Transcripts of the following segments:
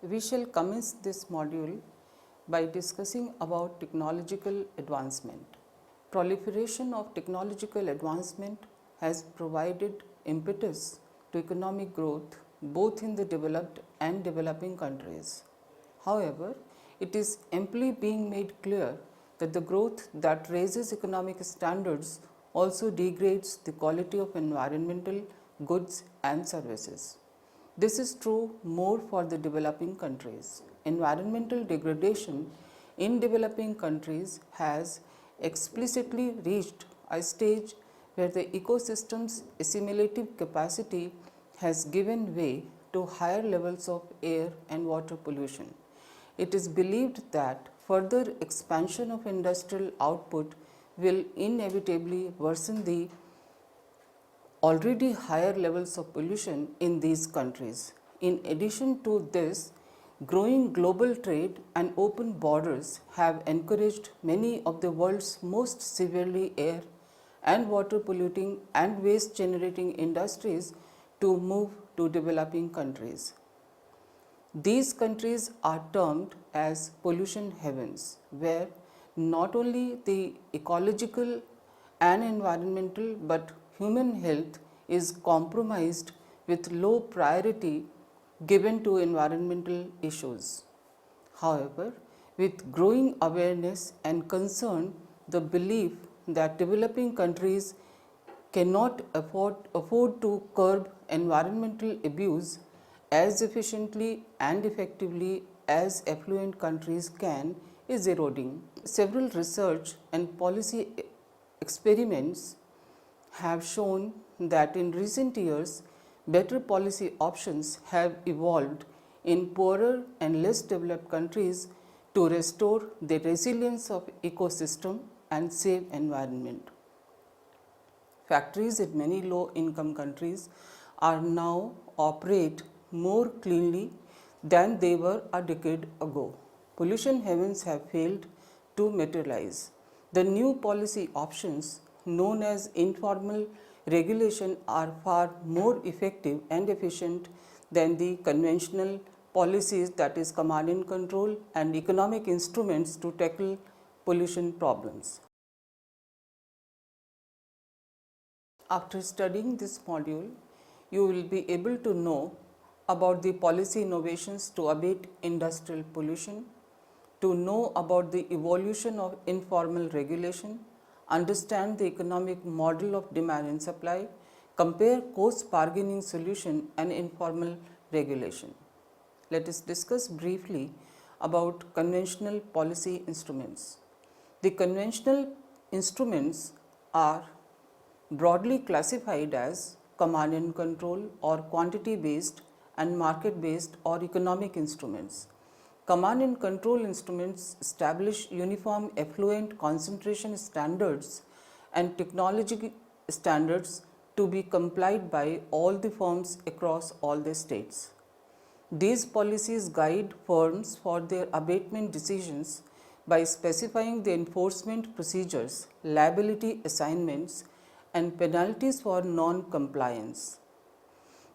We shall commence this module by discussing about technological advancement. Proliferation of technological advancement has provided impetus to economic growth both in the developed and developing countries. However, it is amply being made clear that the growth that raises economic standards also degrades the quality of environmental goods and services. This is true more for the developing countries. Environmental degradation in developing countries has explicitly reached a stage where the ecosystem's assimilative capacity has given way to higher levels of air and water pollution. It is believed that further expansion of industrial output will inevitably worsen the already higher levels of pollution in these countries. In addition to this, growing global trade and open borders have encouraged many of the world's most severely air and water polluting and waste generating industries to move to developing countries. These countries are termed as pollution havens, where not only the ecological and environmental but human health is compromised with low priority given to environmental issues. However, with growing awareness and concern, the belief that developing countries cannot afford to curb environmental abuse as efficiently and effectively as affluent countries can is eroding. Several research and policy experiments have shown that in recent years, better policy options have evolved in poorer and less developed countries to restore the resilience of ecosystem and save environment. Factories in many low-income countries are now operate more cleanly than they were a decade ago. Pollution havens have failed to materialize. The new policy options known as informal regulation are far more effective and efficient than the conventional policies, that is command and control and economic instruments to tackle pollution problems. After studying this module, you will be able to know about the policy innovations to abate industrial pollution, to know about the evolution of informal regulation, understand the economic model of demand and supply, compare cost bargaining solution and informal regulation. Let us discuss briefly about conventional policy instruments. The conventional instruments are broadly classified as command and control or quantity based and market based or economic instruments. Command and control instruments establish uniform effluent concentration standards and technology standards to be complied by all the firms across all the states. These policies guide firms for their abatement decisions by specifying the enforcement procedures, liability assignments, and penalties for non-compliance.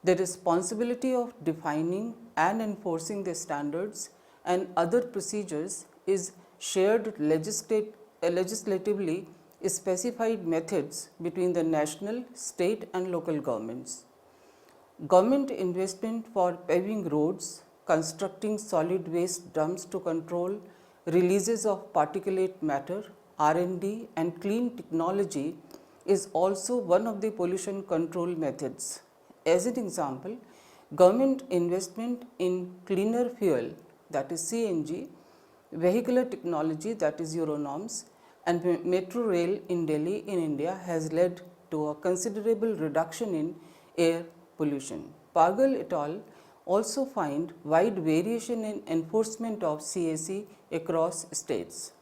The responsibility of defining and enforcing the standards and other procedures is shared legislatively specified methods between the national, state and local governments. Government investment for paving roads, constructing solid waste dumps to control releases of particulate matter, R&D and clean technology is also one of the pollution control methods. As an example, government investment in cleaner fuel, that is CNG, vehicular technology, that is Euro norms, and metro rail in Delhi in India has led to a considerable reduction in air pollution. Pargal et al. Also find wide variation in enforcement of CAC across states.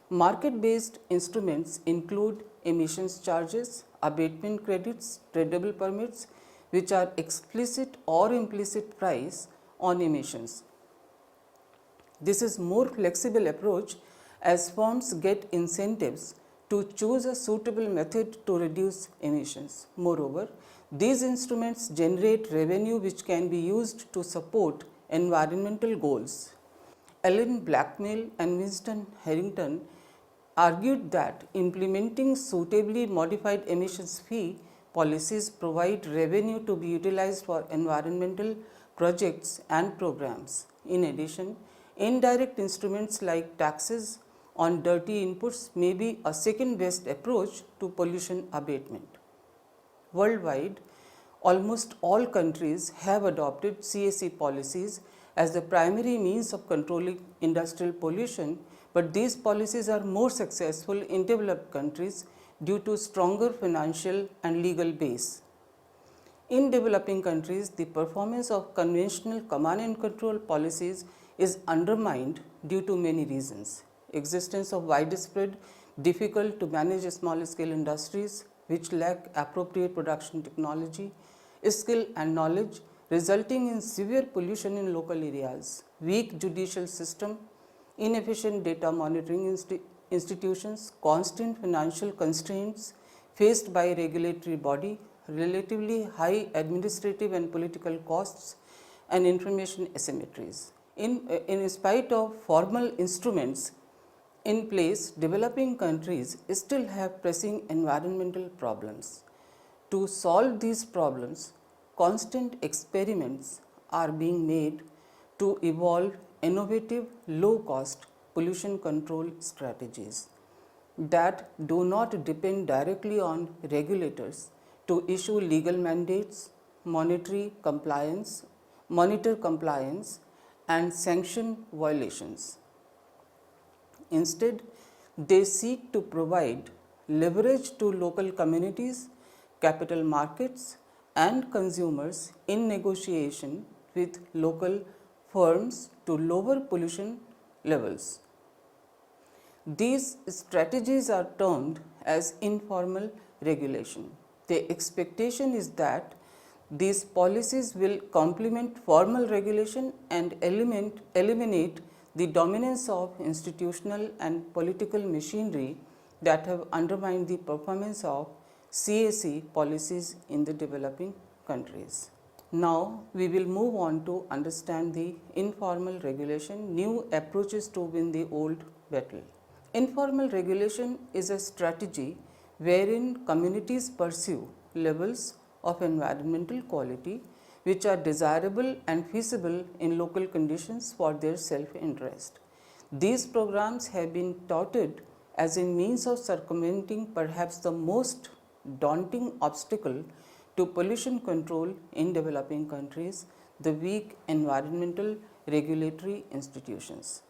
Market-based instruments include emissions charges, abatement credits, tradable permits, which are explicit or implicit price on emissions. This is more flexible approach as firms get incentives to choose a suitable method to reduce emissions. Moreover, these instruments generate revenue which can be used to support environmental goals. Ellen Blackmell and Winston Harrington argued that implementing suitably modified emissions fee policies provide revenue to be utilized for environmental projects and programs. In addition, indirect instruments like taxes on dirty inputs may be a second best approach to pollution abatement. Worldwide, almost all countries have adopted CSE policies as the primary means of controlling industrial pollution, but these policies are more successful in developed countries due to stronger financial and legal base. In developing countries, the performance of conventional command and control policies is undermined due to many reasons. Existence of widespread, difficult to manage small scale industries which lack appropriate production technology, skill and knowledge, resulting in severe pollution in local areas, weak judicial system, inefficient data monitoring institutions, constant financial constraints faced by a regulatory body, relatively high administrative and political costs, and information asymmetries. In spite of formal instruments in place, developing countries still have pressing environmental problems. To solve these problems, constant experiments are being made to evolve innovative, low-cost pollution control strategies that do not depend directly on regulators to issue legal mandates, monitor compliance, and sanction violations. Instead, they seek to provide leverage to local communities, capital markets, and consumers in negotiation with local firms to lower pollution levels. These strategies are termed as informal regulation. The expectation is that these policies will complement formal regulation and eliminate the dominance of institutional and political machinery that have undermined the performance of CSE policies in the developing countries. Now, we will move on to understand the informal regulation, new approaches to win the old battle. Informal regulation is a strategy wherein communities pursue levels of environmental quality which are desirable and feasible in local conditions for their self-interest. These programs have been touted as a means of circumventing perhaps the most daunting obstacle to pollution control in developing countries, the weak environmental regulatory institutions.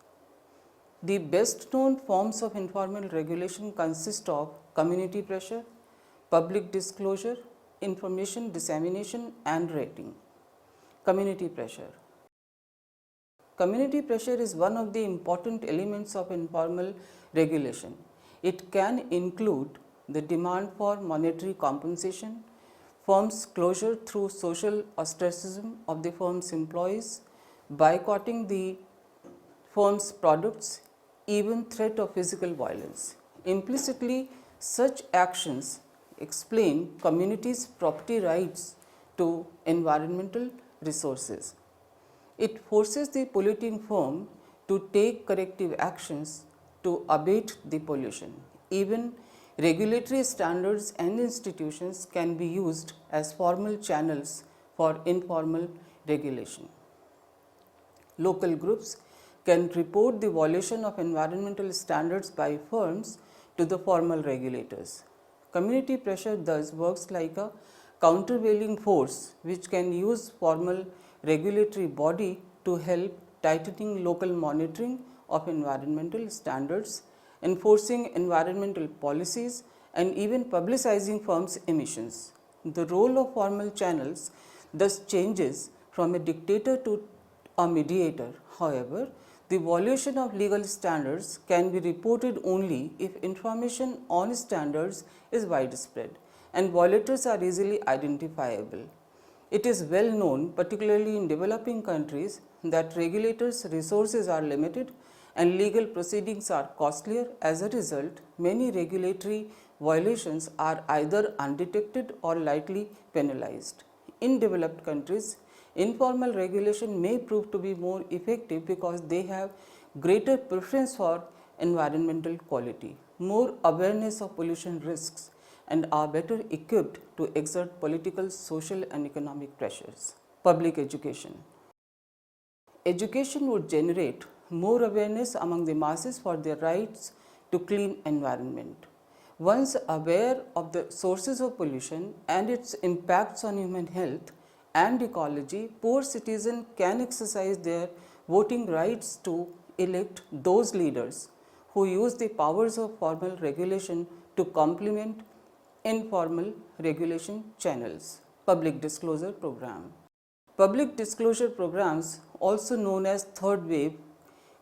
The best known forms of informal regulation consist of community pressure, public disclosure, information dissemination and rating. Community pressure. Community pressure is one of the important elements of informal regulation. It can include the demand for monetary compensation, firms' closure through social ostracism of the firm's employees, boycotting the firm's products, even threat of physical violence. Implicitly, such actions explain communities' property rights to environmental resources. It forces the polluting firm to take corrective actions to abate the pollution. Even regulatory standards and institutions can be used as formal channels for informal regulation. Local groups can report the violation of environmental standards by firms to the formal regulators. Community pressure thus works like a countervailing force which can use formal regulatory body to help tightening local monitoring of environmental standards, enforcing environmental policies, and even publicizing firms' emissions. The role of formal channels thus changes from a dictator to a mediator. However, the violation of legal standards can be reported only if information on standards is widespread and violators are easily identifiable. It is well known, particularly in developing countries, that regulators' resources are limited and legal proceedings are costlier. As a result, many regulatory violations are either undetected or lightly penalized. In developed countries, informal regulation may prove to be more effective because they have greater preference for environmental quality, more awareness of pollution risks, and are better equipped to exert political, social, and economic pressures. Public education. Education would generate more awareness among the masses for their rights to clean environment. Once aware of the sources of pollution and its impacts on human health and ecology, poor citizens can exercise their voting rights to elect those leaders who use the powers of formal regulation to complement informal regulation channels. Public disclosure program. Public disclosure programs, also known as third wave,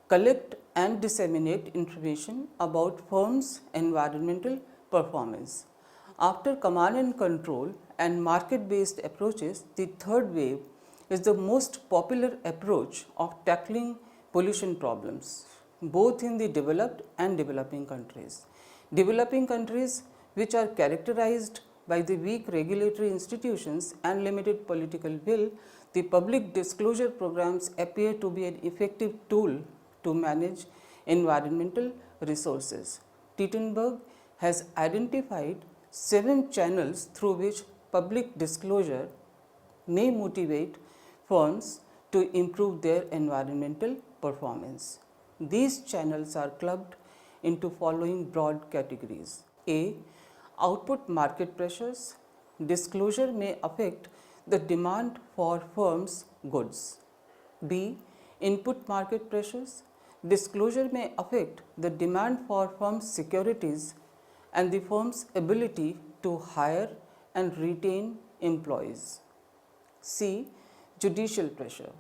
collect and disseminate information about firms' environmental performance. After command and control and market-based approaches, the third wave is the most popular approach of tackling pollution problems, both in the developed and developing countries. Developing countries, which are characterized by the weak regulatory institutions and limited political will, the public disclosure programs appear to be an effective tool to manage environmental resources. Tittenberg has identified 7 channels through which public disclosure may motivate firms to improve their environmental performance. These channels are clubbed into following broad categories. A. Output market pressures. Disclosure may affect the demand for firms' goods. B. Input market pressures. Disclosure may affect the demand for firms' securities and the firm's ability to hire and retain employees. C. Judicial pressure.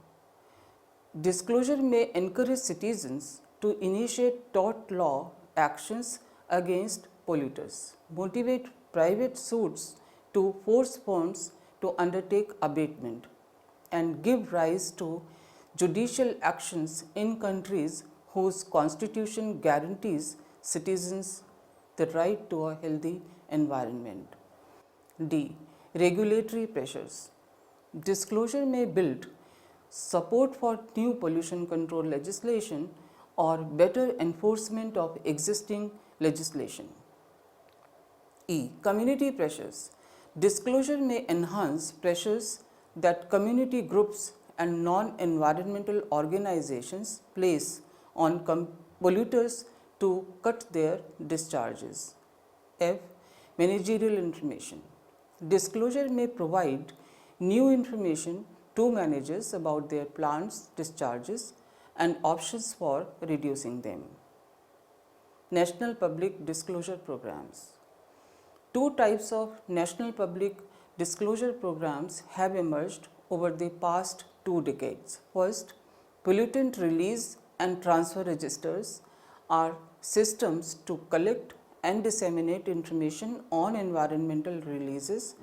Disclosure may encourage citizens to initiate tort law actions against polluters, motivate private suits to force firms to undertake abatement, and give rise to judicial actions in countries whose constitution guarantees citizens the right to a healthy environment. D. Regulatory pressures. Disclosure may build support for new pollution control legislation or better enforcement of existing legislation. E. Community pressures. Disclosure may enhance pressures that community groups and non-environmental organizations place on polluters to cut their discharges. F. Managerial information. Disclosure may provide new information to managers about their plants' discharges and options for reducing them. National public disclosure programs. 2 types of national public disclosure programs have emerged over the past 2 decades. First, pollutant release and transfer registers are systems to collect and disseminate information on environmental releases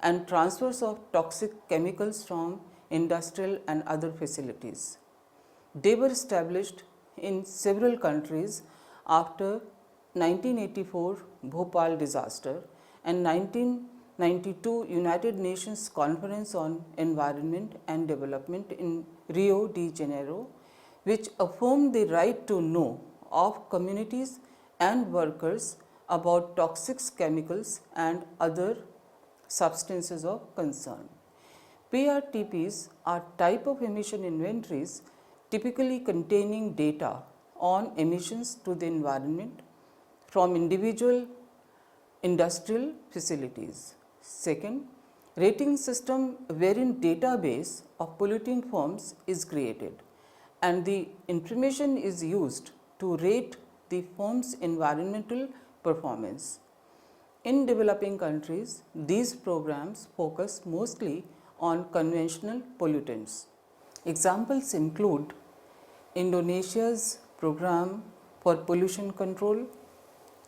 and transfers of toxic chemicals from industrial and other facilities. They were established in several countries after 1984 Bhopal disaster and 1992 United Nations Conference on Environment and Development in Rio de Janeiro, which affirmed the right to know of communities and workers about toxic chemicals and other substances of concern. PRTPs are type of emission inventories typically containing data on emissions to the environment from individual industrial facilities. Second, rating system wherein database of polluting firms is created and the information is used to rate the firm's environmental performance. In developing countries, these programs focus mostly on conventional pollutants. Examples include Indonesia's program for pollution control,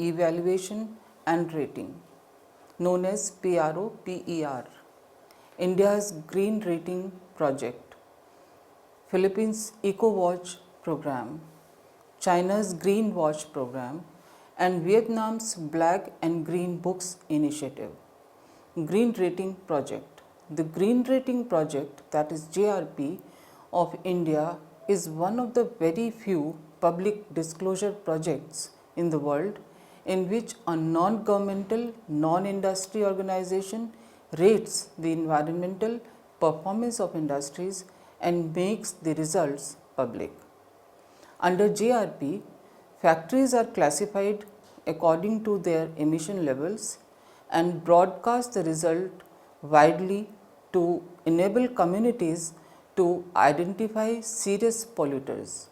evaluation and rating, known as PRO-PER, India's Green Rating Project, Philippines' EcoWatch program, China's Green Watch program, and Vietnam's Black and Green Books initiative. Green Rating Project. the Green Rating Project, that is JRP, of India is one of the very few public disclosure projects in the world in which a non-governmental, non-industry organization rates the environmental performance of industries and makes the results public. Under JRP, factories are classified according to their emission levels and broadcast the result widely to enable communities to identify serious polluters.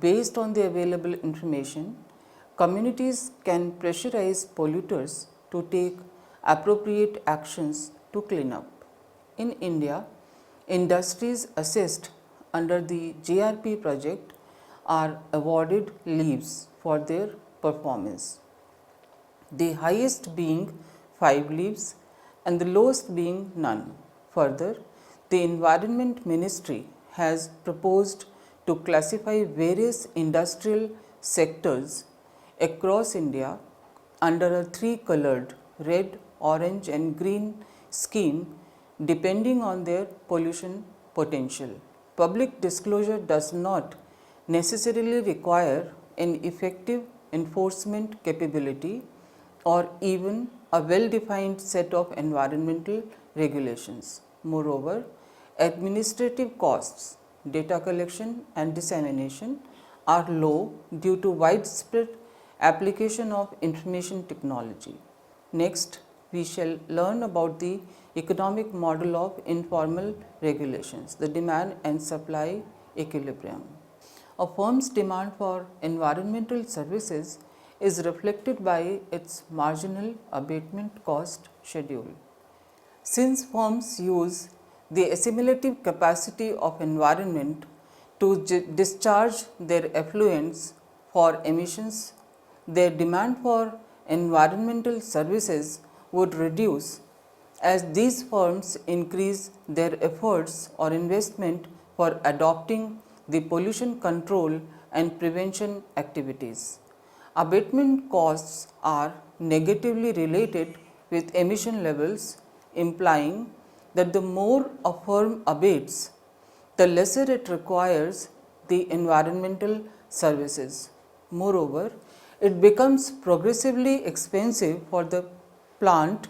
Based on the available information, communities can pressurize polluters to take appropriate actions to clean up. In India, industries assessed under the JRP project are awarded leaves for their performance, the highest being 5 leaves and the lowest being none. Further, the Environment Ministry has proposed to classify various industrial sectors across India under a 3-colored red, orange and green scheme depending on their pollution potential. Public disclosure does not necessarily require an effective enforcement capability or even a well-defined set of environmental regulations. Moreover, administrative costs, data collection and dissemination are low due to widespread application of information technology. Next, we shall learn about the economic model of informal regulations, the demand and supply equilibrium. A firm's demand for environmental services is reflected by its marginal abatement cost schedule. Since firms use the assimilative capacity of environment to discharge their effluents for emissions, their demand for environmental services would reduce as these firms increase their efforts or investment for adopting the pollution control and prevention activities. Abatement costs are negatively related with emission levels, implying that the more a firm abates, the lesser it requires the environmental services. Moreover, it becomes progressively expensive for the plant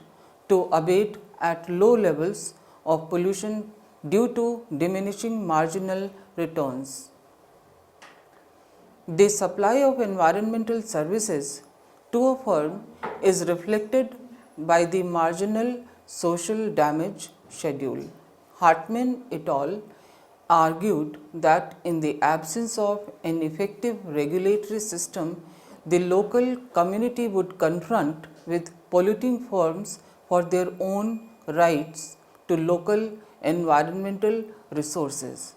to abate at low levels of pollution due to diminishing marginal returns. The supply of environmental services to a firm is reflected by the marginal social damage schedule. Hartman et al. Argued that in the absence of an effective regulatory system, the local community would confront with polluting firms for their own rights to local environmental resources.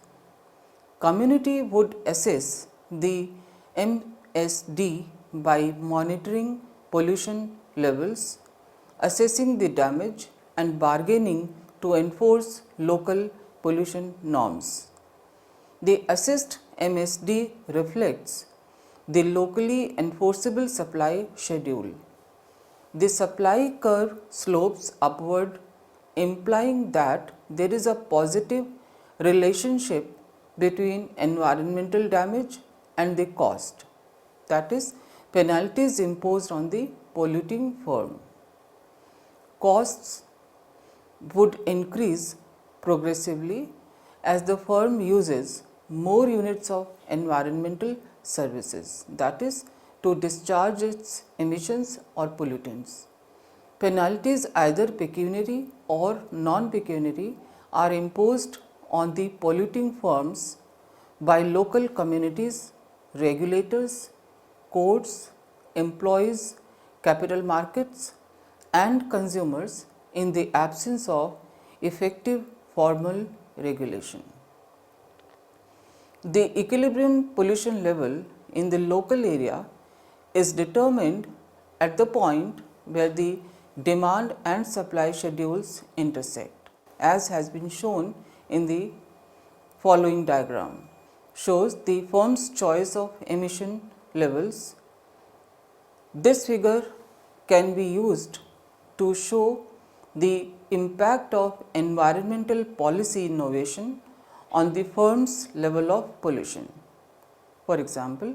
Community would assess the MSD by monitoring pollution levels, assessing the damage and bargaining to enforce local pollution norms. The assessed MSD reflects the locally enforceable supply schedule. The supply curve slopes upward, implying that there is a positive relationship between environmental damage and the cost, that is, penalties imposed on the polluting firm. Costs would increase progressively as the firm uses more units of environmental services, that is, to discharge its emissions or pollutants. Penalties, either pecuniary or non-pecuniary, are imposed on the polluting firms by local communities, regulators, courts, employees, capital markets and consumers in the absence of effective formal regulation. The equilibrium pollution level in the local area is determined at the point where the demand and supply schedules intersect, as has been shown in the following diagram. Shows the firm's choice of emission levels. This figure can be used to show the impact of environmental policy innovation on the firm's level of pollution. For example,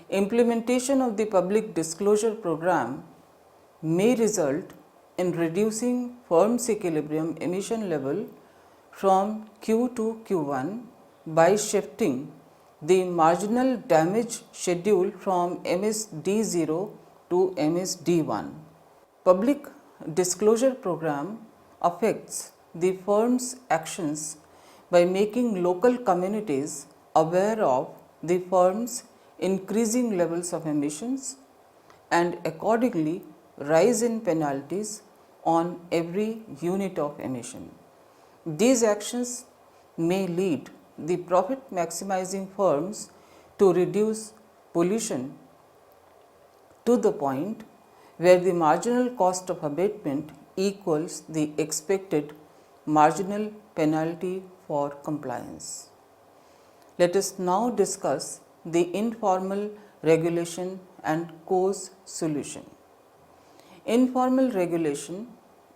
implementation of the public disclosure program may result in reducing firm's equilibrium emission level from Q to Q1 by shifting the marginal damage schedule from MSD0 to MSD1. Public disclosure program affects the firm's actions by making local communities aware of the firm's increasing levels of emissions and accordingly rise in penalties on every unit of emission. These actions may lead the profit maximizing firms to reduce pollution to the point where the marginal cost of abatement equals the expected marginal penalty for compliance. Let us now discuss the informal regulation and cause solution. Informal regulation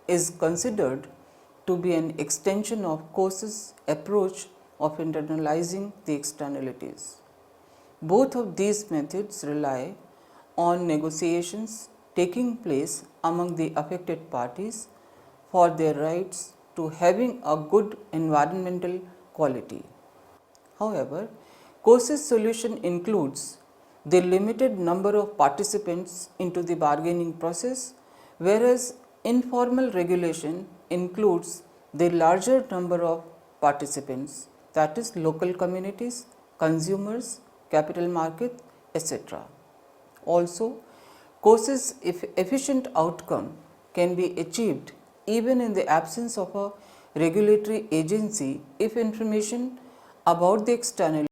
is considered to be an extension of Coase's approach of internalizing the externalities. Both of these methods rely on negotiations taking place among the affected parties for their rights to having a good environmental quality. However, Coase's solution includes the limited number of participants into the bargaining process, whereas informal regulation includes the larger number of participants, that is local communities, consumers, capital market, etc. Also, Coase's efficient outcome can be achieved even in the absence of a regulatory agency if information about the external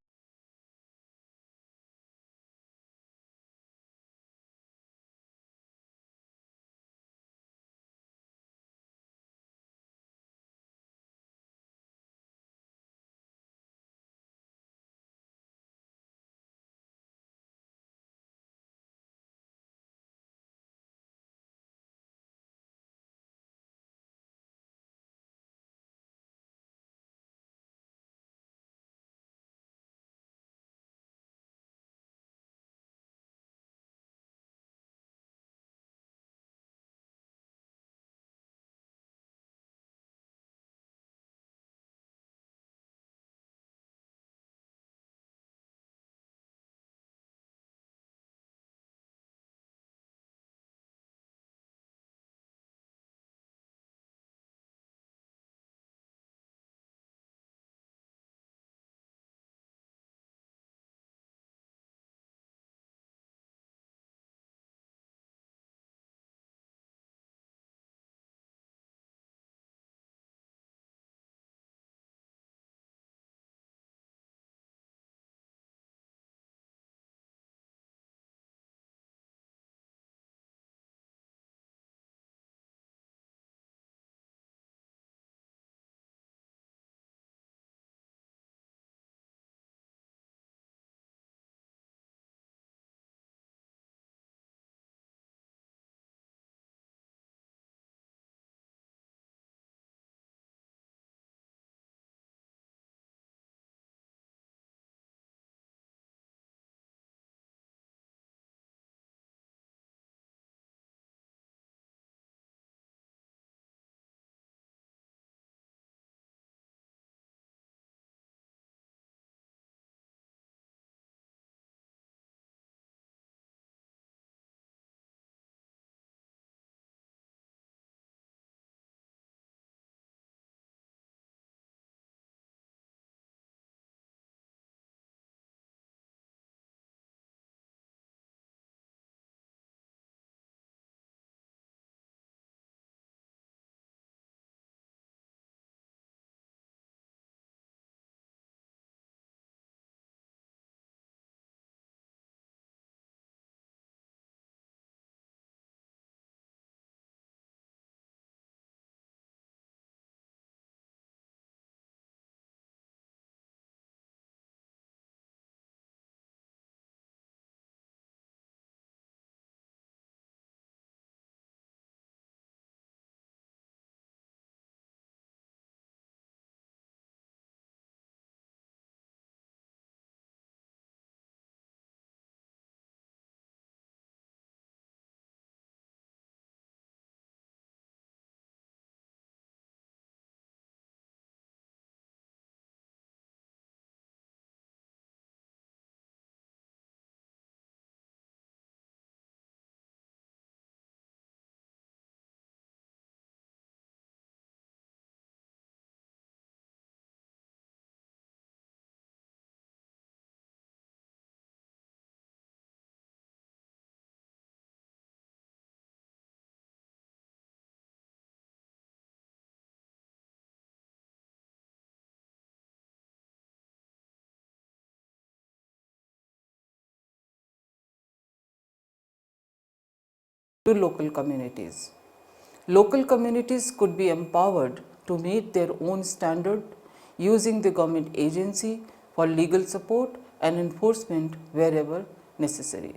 to local communities. Local communities could be empowered to meet their own standard using the government agency for legal support and enforcement wherever necessary.